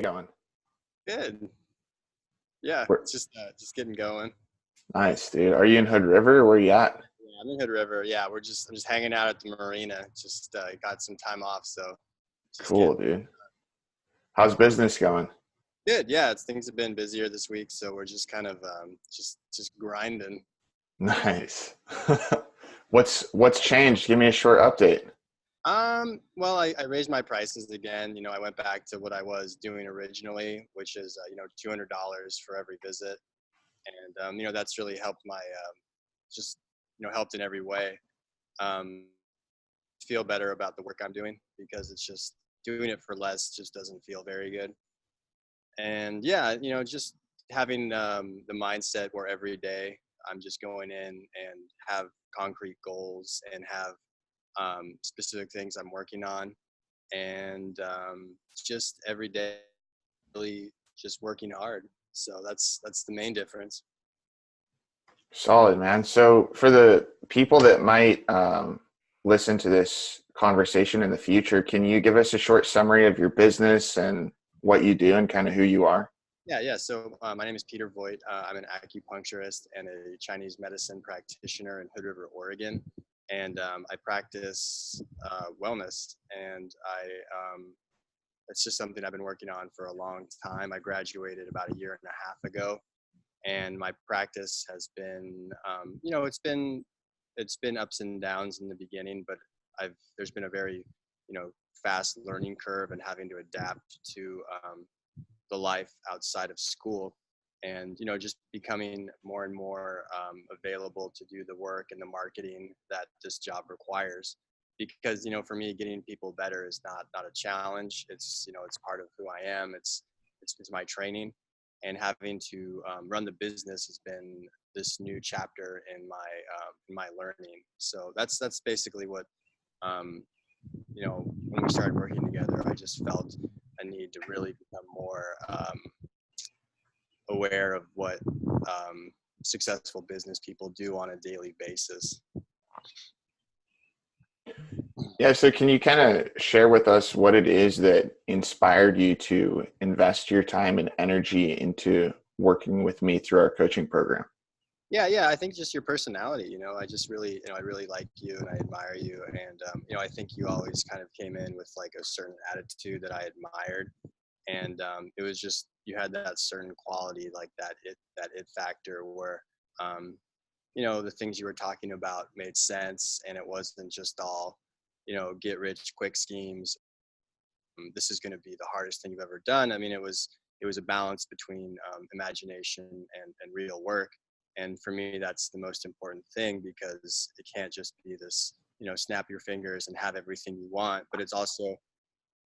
going? Good. Yeah, Where, just getting going. nice, dude. Are you in Hood River? Where you at? Yeah, I'm in Hood River. Yeah, I'm just hanging out at the marina. Just got some time off, so just Cool, getting dude. How's business going? good. Yeah, things have been busier this week, so we're just kind of just grinding. Nice. What's changed? Give me a short update. Well, I raised my prices again. I went back to what I was doing originally, which is $200 for every visit, and that's really helped my just helped in every way. Um, feel better about the work I'm doing because it's just doing it for less just doesn't feel very good. And yeah, just having the mindset where every day I'm just going in and have concrete goals and have specific things I'm working on, and just every day really just working hard. So that's the main difference. Solid, man. So for the people that might listen to this conversation in the future, can you give us a short summary of your business and what you do and kind of who you are? Yeah. So my name is Peter Voigt. I'm an acupuncturist and a Chinese medicine practitioner in Hood River, Oregon. And I practice wellness, and it's just something I've been working on for a long time. I graduated about a year and a half ago, and my practice has been, it's been ups and downs in the beginning, but there's been a very, you know, fast learning curve and having to adapt to the life outside of school, and just becoming more and more available to do the work and the marketing that this job requires. Because for me, getting people better is not a challenge. It's part of who I am. It's my training, and having to run the business has been this new chapter in my learning. So that's basically what um, when we started working together, I just felt a need to really become more aware of what successful business people do on a daily basis. Yeah, so can you kind of share with us what it is that inspired you to invest your time and energy into working with me through our coaching program? Yeah. I think just your personality. I just really, I really like you and I admire you, and I think you always kind of came in with like a certain attitude that I admired, and it was just you had that certain quality, like that it factor where the things you were talking about made sense, and it wasn't just all get rich quick schemes. This is going to be the hardest thing you've ever done. I mean, it was a balance between imagination and real work, and for me that's the most important thing, because it can't just be this snap your fingers and have everything you want, but it's also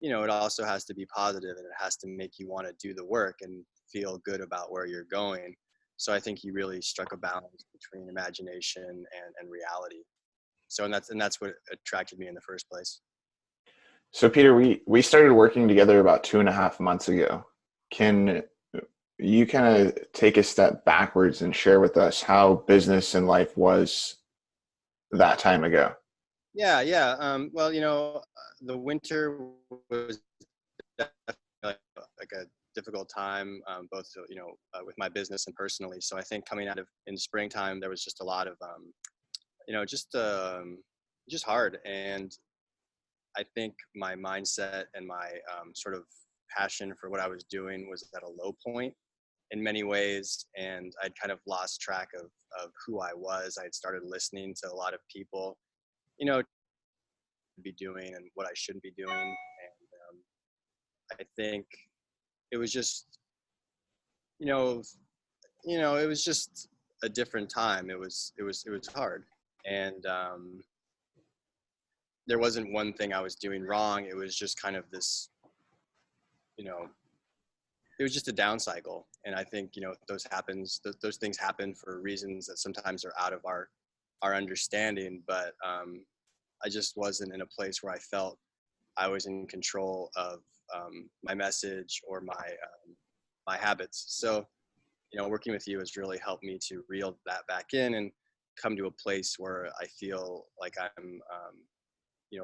it also has to be positive, and it has to make you want to do the work and feel good about where you're going. So I think he really struck a balance between imagination and reality. So and that's what attracted me in the first place. So Peter, we started working together about 2.5 months ago. Can you kind of take a step backwards and share with us how business and life was that time ago? Yeah. Well, the winter was definitely like a difficult time, both with my business and personally. So I think coming out of in springtime, there was just a lot of you know just hard, and I think my mindset and my sort of passion for what I was doing was at a low point in many ways, and I'd kind of lost track of who I was. I'd started listening to a lot of people, be doing and what I shouldn't be doing, and I think it was just you know it was just a different time. It was hard, and there wasn't one thing I was doing wrong. It was just kind of this you know it was just a down cycle, and I think those things happen for reasons that sometimes are out of our understanding, but I just wasn't in a place where I felt I was in control of my message or my habits. So working with you has really helped me to reel that back in and come to a place where I feel like I'm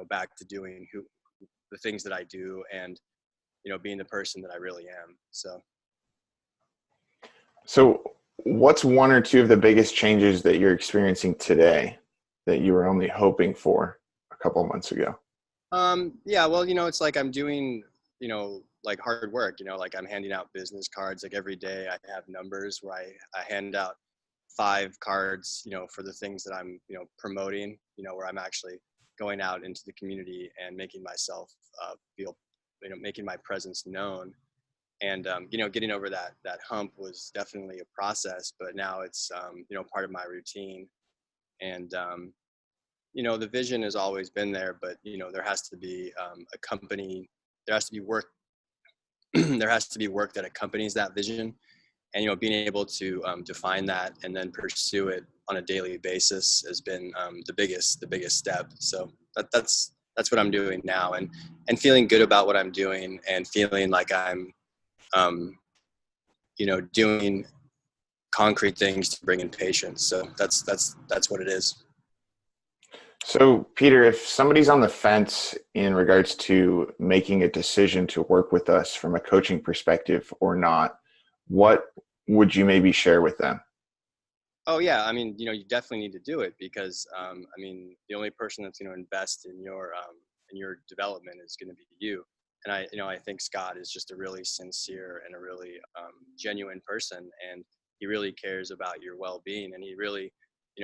back to doing the things that I do, and being the person that I really am. So what's one or two of the biggest changes that you're experiencing today that you were only hoping for a couple of months ago? Yeah, well, it's like I'm doing, like hard work, like I'm handing out business cards, like every day I have numbers where I hand out 5 cards, for the things that I'm, promoting, where I'm actually going out into the community and making myself feel, making my presence known. And, getting over that hump was definitely a process, but now it's, part of my routine. And, the vision has always been there, but, there has to be a company, there has to be work, there has to be work that accompanies that vision. And, being able to define that and then pursue it on a daily basis has been the biggest step. So that's what I'm doing now, and feeling good about what I'm doing and feeling like I'm, um, doing concrete things to bring in patients. So that's what it is. So, Peter, if somebody's on the fence in regards to making a decision to work with us from a coaching perspective or not, what would you maybe share with them? Oh yeah, I mean, you definitely need to do it because, I mean, the only person that's going to invest in your development is going to be you. And I think Scott is just a really sincere and a really genuine person, and he really cares about your well-being, and he really,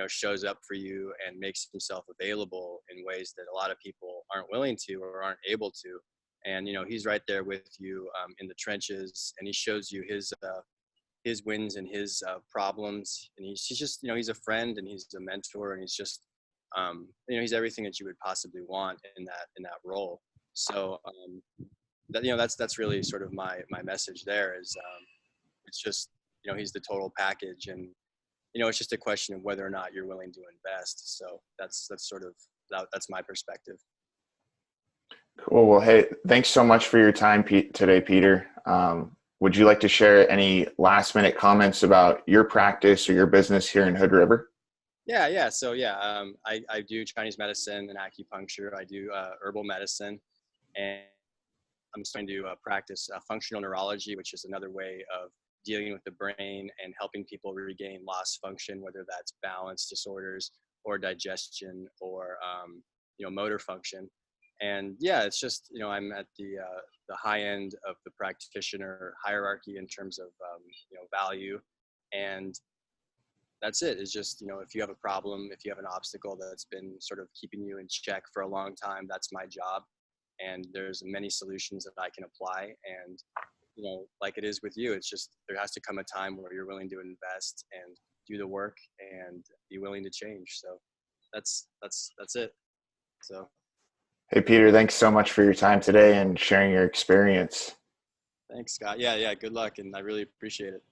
shows up for you and makes himself available in ways that a lot of people aren't willing to or aren't able to. And he's right there with you in the trenches, and he shows you his wins and his problems, and he's just, he's a friend and he's a mentor, and he's just, he's everything that you would possibly want in that role. So that, that's really sort of my message there is, it's just, he's the total package, and it's just a question of whether or not you're willing to invest. So that's sort of that's my perspective. Cool. Well, hey, thanks so much for your time today, Peter. Would you like to share any last minute comments about your practice or your business here in Hood River? Yeah. So yeah, I do Chinese medicine and acupuncture. I do herbal medicine, and I'm starting to practice functional neurology, which is another way of dealing with the brain and helping people regain lost function, whether that's balance disorders or digestion or motor function. And yeah, it's just, I'm at the high end of the practitioner hierarchy in terms of value, and that's it. It's just, if you have a problem, if you have an obstacle that's been sort of keeping you in check for a long time, that's my job. And there's many solutions that I can apply. And, like it is with you, it's just, there has to come a time where you're willing to invest and do the work and be willing to change. So that's it. So Hey, Peter, thanks so much for your time today and sharing your experience. thanks, Scott. Yeah. Good luck. And I really appreciate it.